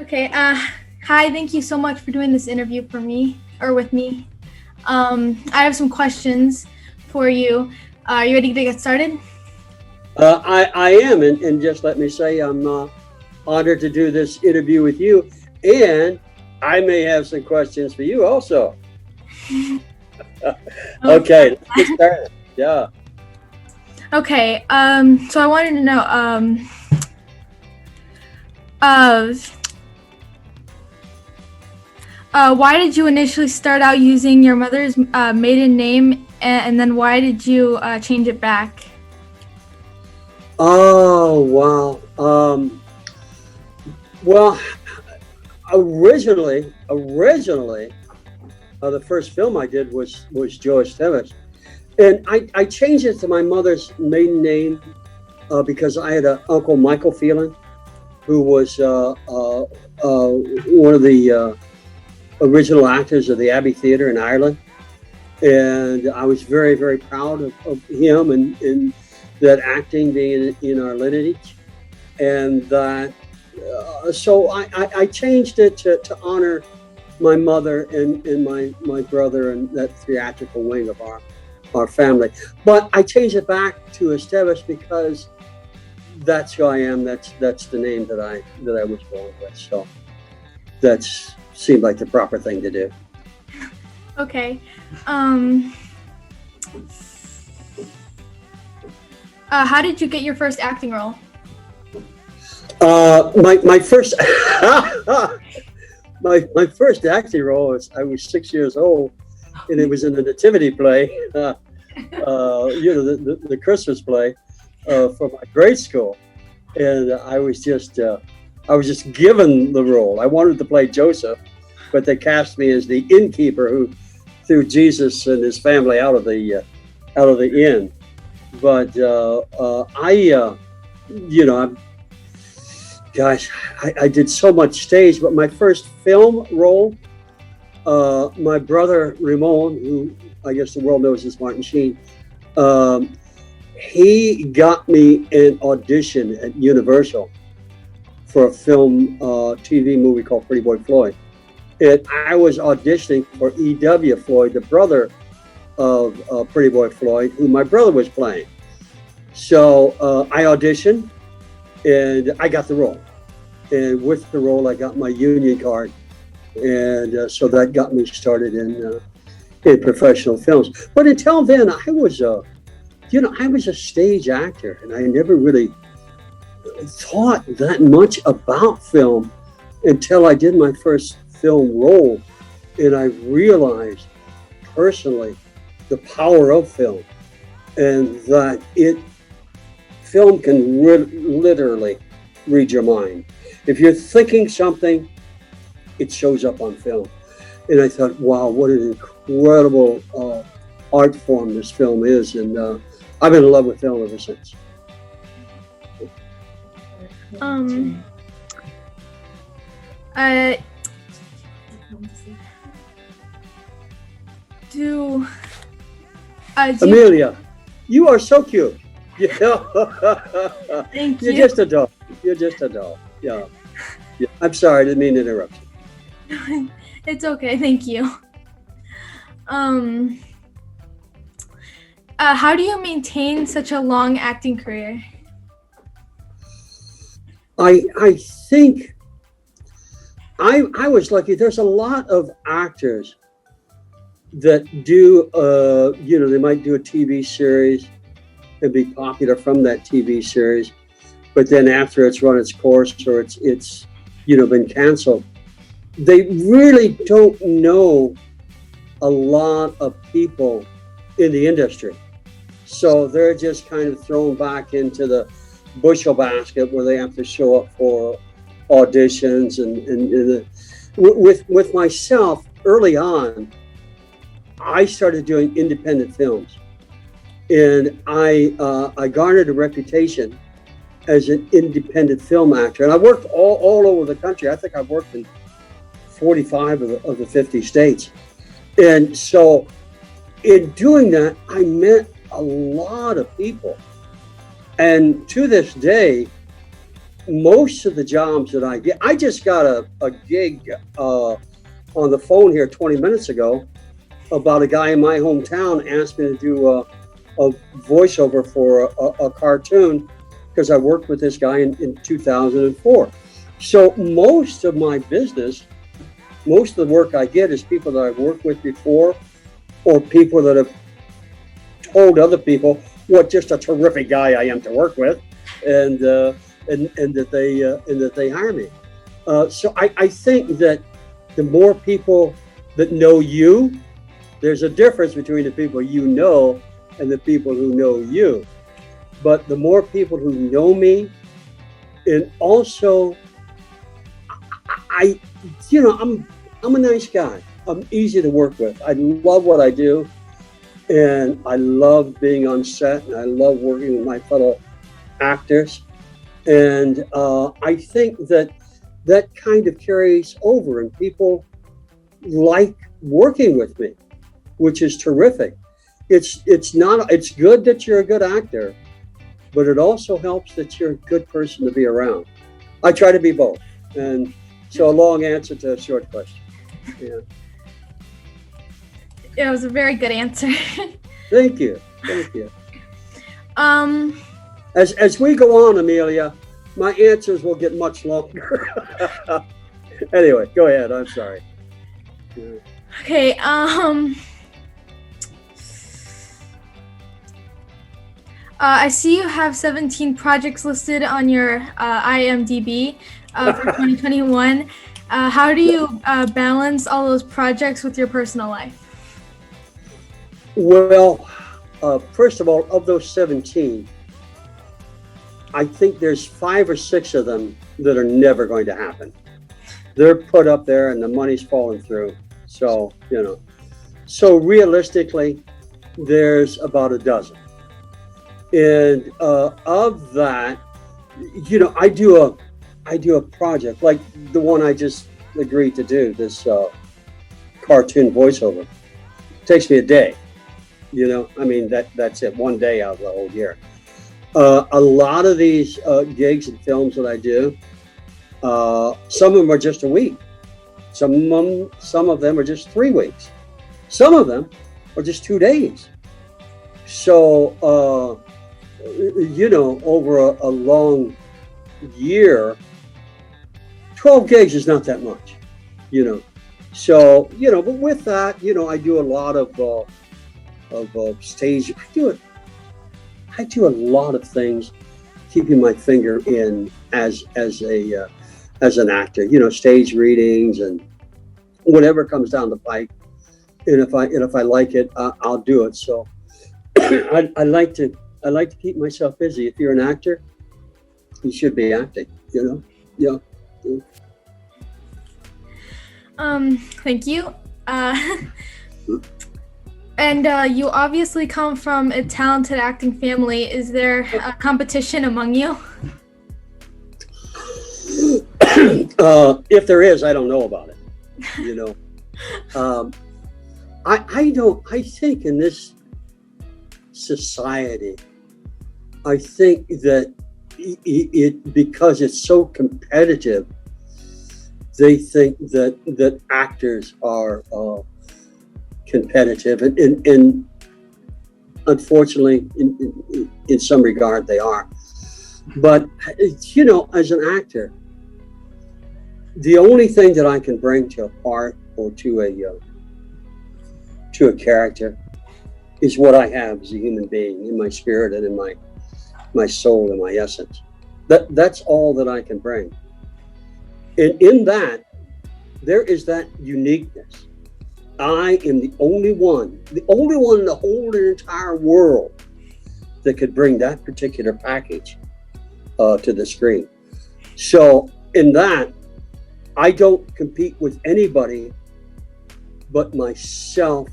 Okay. Hi. Thank you so much for doing this interview for me or with me. I have some questions for you. Are you ready to get started? I am, and just let me say I'm honored to do this interview with you, and I may have some questions for you also. Okay, let's get started. Yeah. Okay. So I wanted to know. Uh, why did you initially start out using your mother's maiden name, and then why did you change it back? Oh, wow. Well, originally, the first film I did was Joe Estevez, and I changed it to my mother's maiden name because I had an uncle, Michael Phelan, who was one of the original actors of the Abbey Theatre in Ireland. And I was very, very proud of him and that acting being in our lineage. And that, so I changed it to honor my mother and my brother and that theatrical wing of our family. But I changed it back to Estevez because that's who I am. That's the name that I was born with. So that seemed like the proper thing to do. Okay. How did you get your first acting role? My first my first acting role was I was 6 years old, and it was in the nativity play, the Christmas play for my grade school, and I was just given the role. I wanted to play Joseph, but they cast me as the innkeeper who threw Jesus and his family out of the inn. But I did so much stage. But my first film role, my brother Ramon, who I guess the world knows as Martin Sheen, he got me an audition at Universal for a film TV movie called Pretty Boy Floyd. And I was auditioning for E.W. Floyd, the brother of Pretty Boy Floyd, who my brother was playing. So I auditioned, and I got the role. And with the role, I got my union card, and so that got me started in professional films. But until then, I was a stage actor, and I never really thought that much about film until I did my first film role, and I realized personally the power of film, and that film can literally read your mind. If you're thinking something, it shows up on film. And I thought, wow, what an incredible art form this film is, and I've been in love with film ever since. Amelia, you are so cute. Thank you. You're just a doll. Yeah. I'm sorry, I didn't mean to interrupt you. It's okay. Thank you. How do you maintain such a long acting career? I think I was lucky. There's a lot of actors that do, they might do a TV series and be popular from that TV series, but then after it's run its course or it's been canceled, they really don't know a lot of people in the industry. So they're just kind of thrown back into the bushel basket where they have to show up for auditions and with myself early on. I started doing independent films, and I garnered a reputation as an independent film actor. And I worked all over the country. I think I've worked in 45 of the 50 states. And so in doing that, I met a lot of people. And to this day, most of the jobs that I get, I just got a gig on the phone here 20 minutes ago about a guy in my hometown asked me to do a voiceover for a cartoon because I worked with this guy in 2004. So most of my business, most of the work I get is people that I've worked with before, or people that have told other people what just a terrific guy I am to work with, and that they hire me. So I think that the more people that know you, there's a difference between the people you know and the people who know you. But the more people who know me, and also I'm a nice guy. I'm easy to work with. I love what I do, and I love being on set, and I love working with my fellow actors. And I think that kind of carries over, and people like working with me, which is terrific. It's good that you're a good actor, but it also helps that you're a good person to be around. I try to be both. And so a long answer to a short question. Yeah. It was a very good answer. Thank you. As we go on, Amelia, my answers will get much longer. Anyway, go ahead. I'm sorry. Yeah. Okay. I see you have 17 projects listed on your IMDb for 2021. How do you balance all those projects with your personal life? Well, first of all, of those 17, I think there's 5 or 6 of them that are never going to happen. They're put up there and the money's falling through. So, so realistically, there's about a dozen. And of that, I do a project like the one I just agreed to do, this cartoon voiceover. It takes me a day. That's it, one day out of the whole year. A lot of these gigs and films that I do, some of them are just a week. Some of them are just 3 weeks. Some of them are just 2 days. So, over a long year, 12 gigs is not that much, So, but with that, I do a lot of stage. I do a lot of things, keeping my finger in as an actor. Stage readings and whatever comes down the pike. And if I like it, I'll do it. So I like to keep myself busy. If you're an actor, you should be acting. Yeah. Thank you. And you obviously come from a talented acting family. Is there a competition among you? If there is, I don't know about it. I think in this society, I think that it because it's so competitive, they think that actors are competitive, and unfortunately, in some regard, they are. But as an actor, the only thing that I can bring to a part or to a character is what I have as a human being, in my spirit and in my soul and my essence. That's all that I can bring. And in that, there is that uniqueness. I am the only one in the whole entire world that could bring that particular package to the screen. So in that, I don't compete with anybody but myself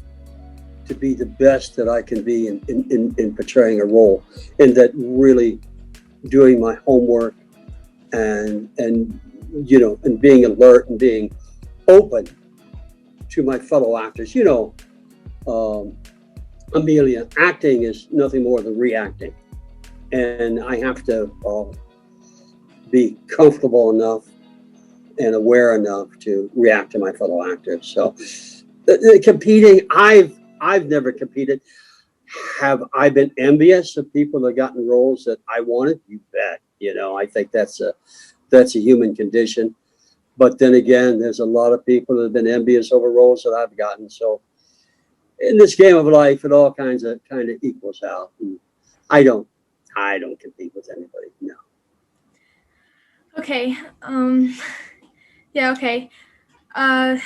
to be the best that I can be in portraying a role, and that really doing my homework and being alert and being open to my fellow actors. Amelia, acting is nothing more than reacting, and I have to be comfortable enough and aware enough to react to my fellow actors. So competing, I've never competed. Have I been envious of people that gotten roles that I wanted? You bet. You know, I think that's a human condition. But then again, there's a lot of people that have been envious over roles that I've gotten. So in this game of life, it all kind of equals out. And I don't compete with anybody. No. Okay. Yeah. Okay. Uh,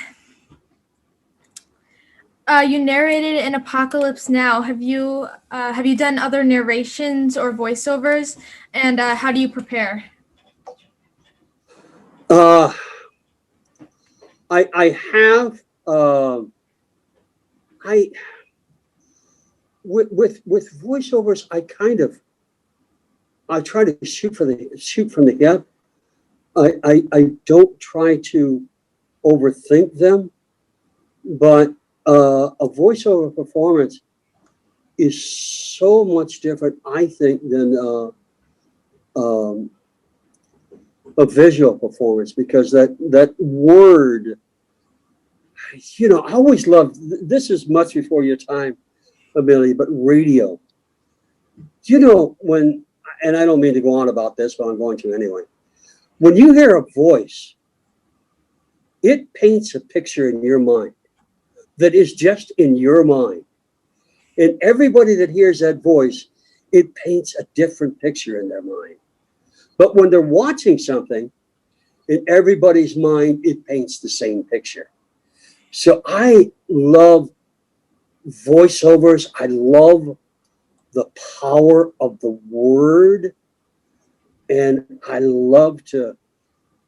you narrated in Apocalypse Now. Have you done other narrations or voiceovers? And how do you prepare? I have. I with voiceovers, I try to shoot from the hip. I don't try to overthink them, but a voiceover performance is so much different, I think, than a visual performance, because that word, you know, I always loved, this is much before your time, Amelia, but radio. You know, when, and I don't mean to go on about this, but I'm going to anyway. When you hear a voice, it paints a picture in your mind that is just in your mind. And everybody that hears that voice, it paints a different picture in their mind. But when they're watching something, in everybody's mind, it paints the same picture. So I love voiceovers. I love the power of the word. And I love to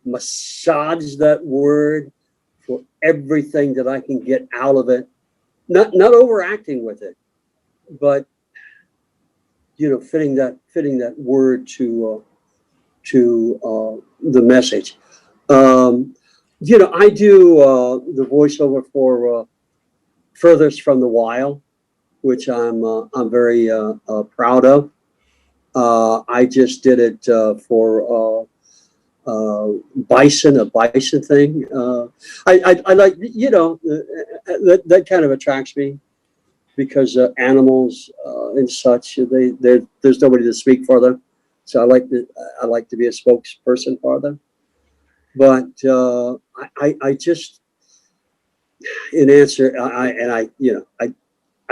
massage that word for everything that I can get out of it. Not overacting with it, but you know, fitting that word to the message. You know, I do the voiceover for Furthest from the Wild, which I'm very proud of. I just did it for Bison, a Bison thing. I like, you know, that kind of attracts me, because animals and such, there's nobody to speak for them. So I like to be a spokesperson for them. But I just, in answer, I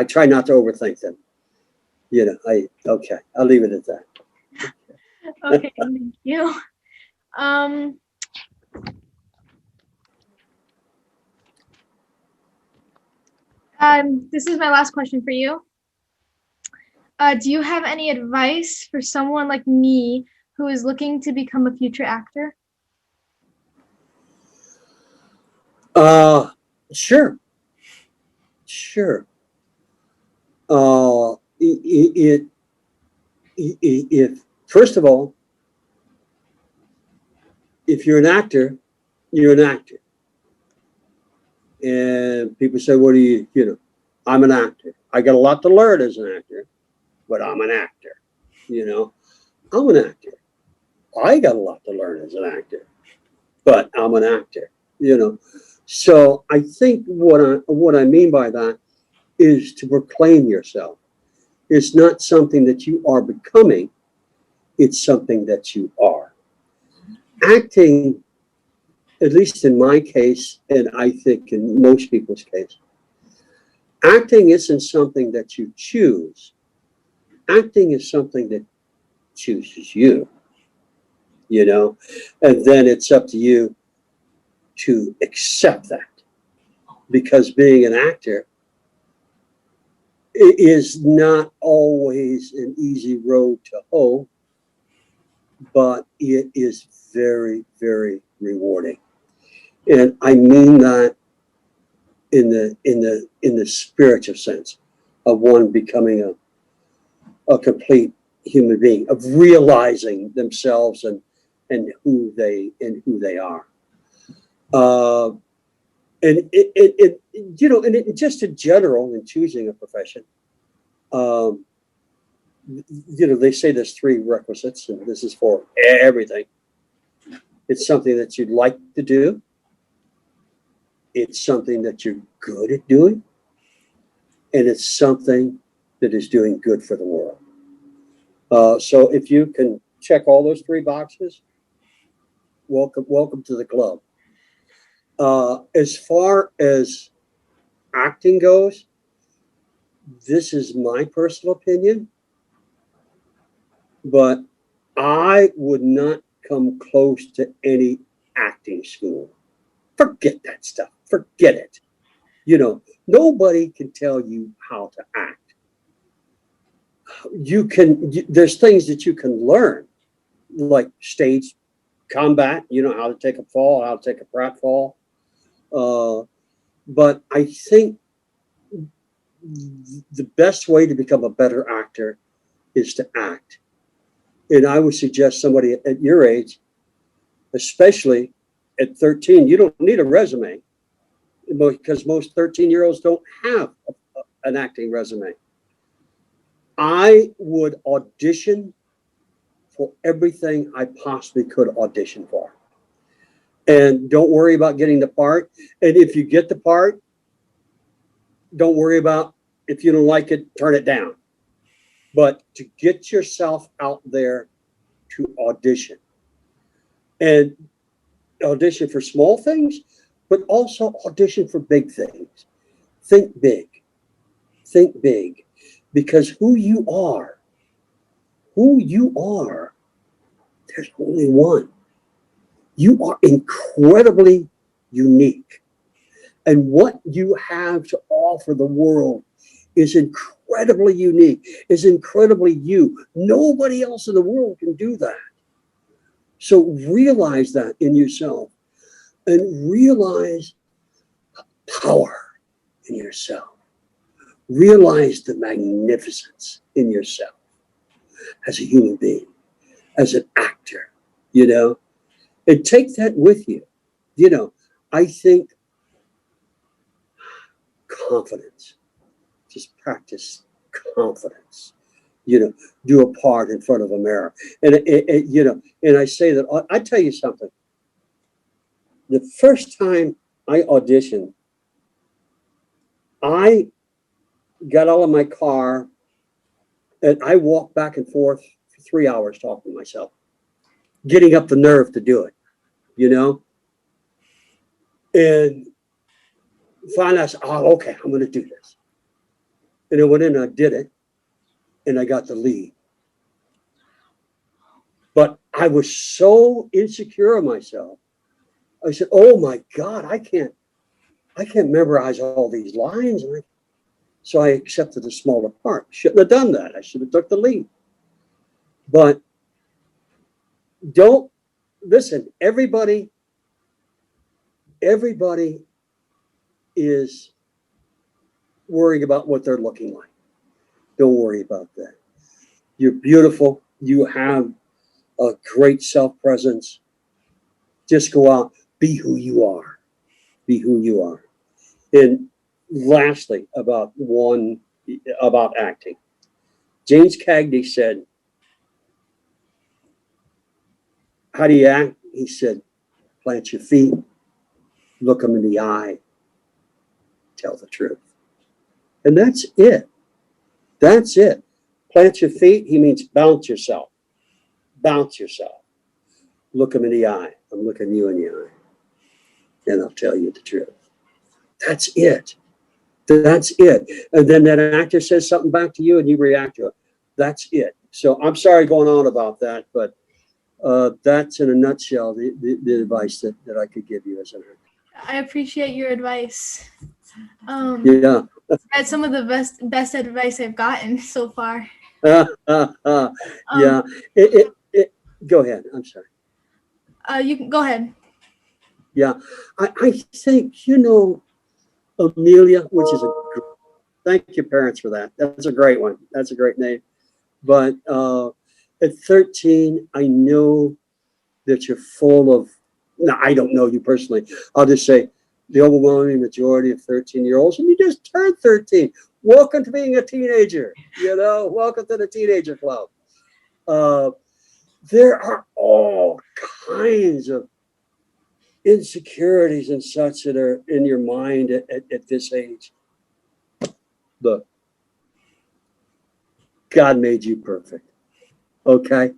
try not to overthink them. You know, okay, I'll leave it at that. Okay, thank you. This is my last question for you. Do you have any advice for someone like me who is looking to become a future actor? Sure. If first of all, if you're an actor, you're an actor. And people say, what do you know, I'm an actor. I got a lot to learn as an actor, but I'm an actor. You know, I'm an actor. I got a lot to learn as an actor, but I'm an actor, you know. So I think what I mean by that is to proclaim yourself. It's not something that you are becoming, it's something that you are. Acting, at least in my case, and I think in most people's case, acting isn't something that you choose. Acting is something that chooses you, you know, and then it's up to you to accept that. Because being an actor is not always an easy road to hoe, but it is very, very rewarding. And I mean that in the spiritual sense of one becoming a complete human being, of realizing themselves and who they are. And it you know, and it, just in general, in choosing a profession, you know, they say there's three requisites, and this is for everything. It's something that you'd like to do. It's something that you're good at doing. And it's something that is doing good for the world. So if you can check all those three boxes, welcome to the club. As far as acting goes, this is my personal opinion, but I would not come close to any acting school. Forget that stuff. Forget it. Nobody can tell you how to act. There's things that you can learn, like stage combat, how to take a fall, how to take a pratfall. But I think the best way to become a better actor is to act. And I would suggest somebody at your age, especially at 13, you don't need a resume because most 13-year-olds don't have an acting resume. I would audition for everything I possibly could audition for. And don't worry about getting the part. And if you get the part, don't worry about if you don't like it, turn it down. But to get yourself out there to audition. And audition for small things, but also audition for big things. Think big. Think big. Because who you are, there's only one. You are incredibly unique. And what you have to offer the world is incredibly unique, is incredibly you. Nobody else in the world can do that. So realize that in yourself and realize power in yourself. Realize the magnificence in yourself as a human being, as an actor, and take that with you. I think confidence, just practice confidence, do a part in front of a mirror. And I say that, I tell you something. The first time I auditioned, I got out of my car and I walked back and forth for 3 hours talking to myself, getting up the nerve to do it, And finally I said, oh, okay, I'm going to do this. And I went in and I did it and I got the lead. But I was so insecure of myself. I said, oh my God, I can't memorize all these lines. So I accepted a smaller part. Shouldn't have done that. I should have took the lead. But don't listen, everybody is worrying about what they're looking like. Don't worry about that. You're beautiful. You have a great self-presence. Just go out, be who you are. Be who you are. And lastly, about acting. James Cagney said, how do you act? He said, plant your feet, look them in the eye, tell the truth. And that's it. That's it. Plant your feet, he means bounce yourself. Bounce yourself. Look them in the eye. I'm looking you in the eye. And I'll tell you the truth. That's it. That's it. And then that actor says something back to you and you react to it. That's it. So I'm sorry going on about that, but that's in a nutshell the advice that I could give you as an actor. I appreciate your advice. Yeah. That's some of the best advice I've gotten so far. Yeah. Go ahead. I'm sorry. You can go ahead. Yeah. I think, Amelia, which is thank your parents for that. That's a great one. That's a great name. But at 13, I know that you're full of, now I don't know you personally. I'll just say the overwhelming majority of 13-year-olds, and you just turned 13. Welcome to being a teenager, welcome to the teenager club. There are all kinds of insecurities and such that are in your mind at this age. Look, God made you perfect. Okay?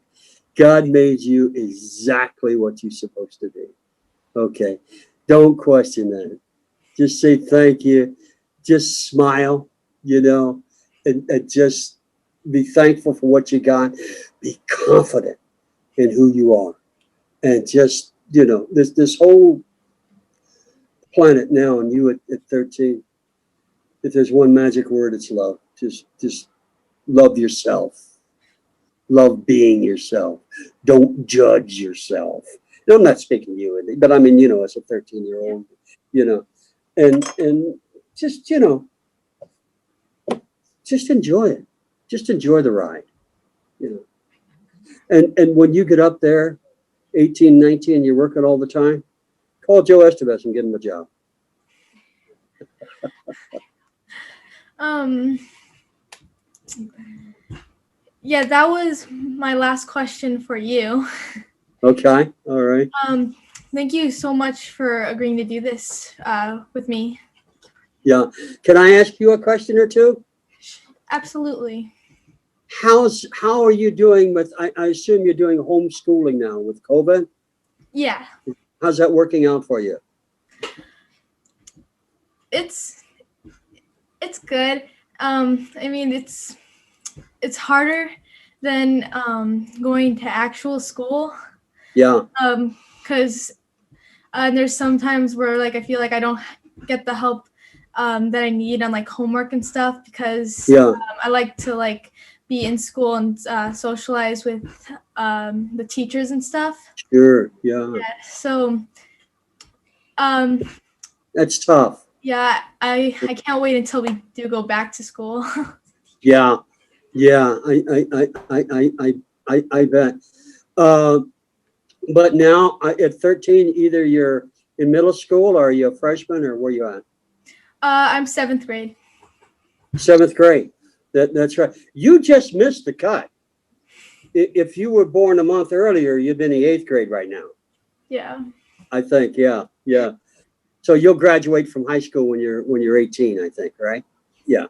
God made you exactly what you're supposed to be. Okay? Don't question that. Just say thank you. Just smile, and just be thankful for what you got. Be confident in who you are. And just, this whole planet now, and you at 13, if there's one magic word, it's love. Just love yourself. Love being yourself. Don't judge yourself. And I'm not speaking to you, Andy, but I mean, as a 13-year-old, and just, just enjoy it. Just enjoy the ride, And when you get up there, 18, 19, you're working all the time, call Joe Estevez and give him a job. Yeah, that was my last question for you. Okay. All right. Thank you so much for agreeing to do this with me. Yeah. Can I ask you a question or two? Absolutely. How are you doing with, I assume you're doing homeschooling now with COVID? Yeah. How's that working out for you? It's good. I mean, it's harder than going to actual school. Yeah. Because there's some times where like I feel like I don't get the help that I need on like homework and stuff because I like to like be in school and socialize with the teachers and stuff. Sure. Yeah. So that's tough. Yeah, I can't wait until we do go back to school. Yeah. I bet. But now at 13, either you're in middle school or are you a freshman or where you at? I'm 7th grade. 7th grade. That's right. You just missed the cut. If you were born a month earlier, you'd been in the 8th grade right now. Yeah. I think. Yeah. So you'll graduate from high school when you're 18, I think, right? Yeah.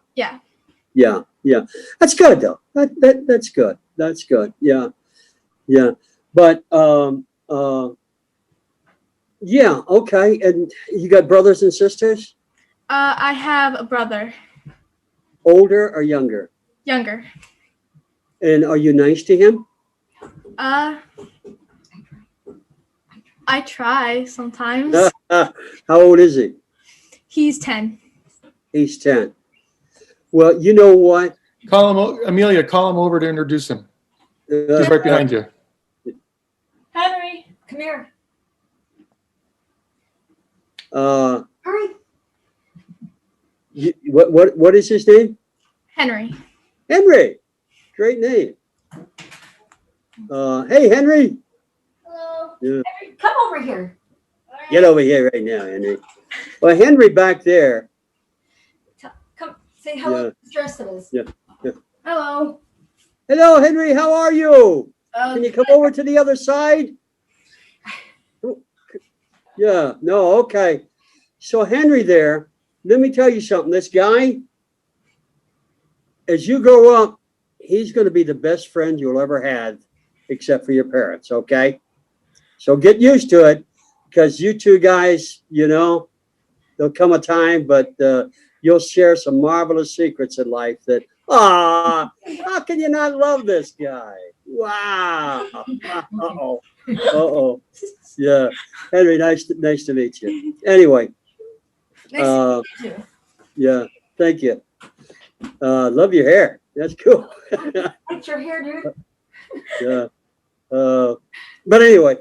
That's good though. That's good. That's good. Yeah. But yeah. Okay. And you got brothers and sisters? I have a brother. Older or younger? Younger. And are you nice to him? I try sometimes. How old is he? He's 10. He's 10. Well, you know what? Amelia, call him over to introduce him. He's right behind you. Henry, come here. Hurry. What is his name? Henry. Henry. Great name. Hey, Henry. Hello. Yeah. Henry, come over here. Get over here right now, Henry. Well, Henry back there. Come say hello, Yeah. Mr. Estevez. Yeah. Hello. Hello, Henry. How are you? Can you come over to the other side? Yeah. No. Okay. So Henry there, let me tell you something. This guy, as you grow up, he's going to be the best friend you'll ever have, except for your parents. Okay. So get used to it, because you two guys, there'll come a time, but you'll share some marvelous secrets in life that, how can you not love this guy? Wow. Uh-oh. Yeah. Henry, nice to meet you. Anyway. Nice to meet you. Yeah. Thank you. Love your hair. That's cool. What's your hair, dude? Yeah. But anyway,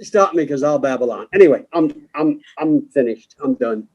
stop me because I'll babble on. Anyway, I'm finished. I'm done.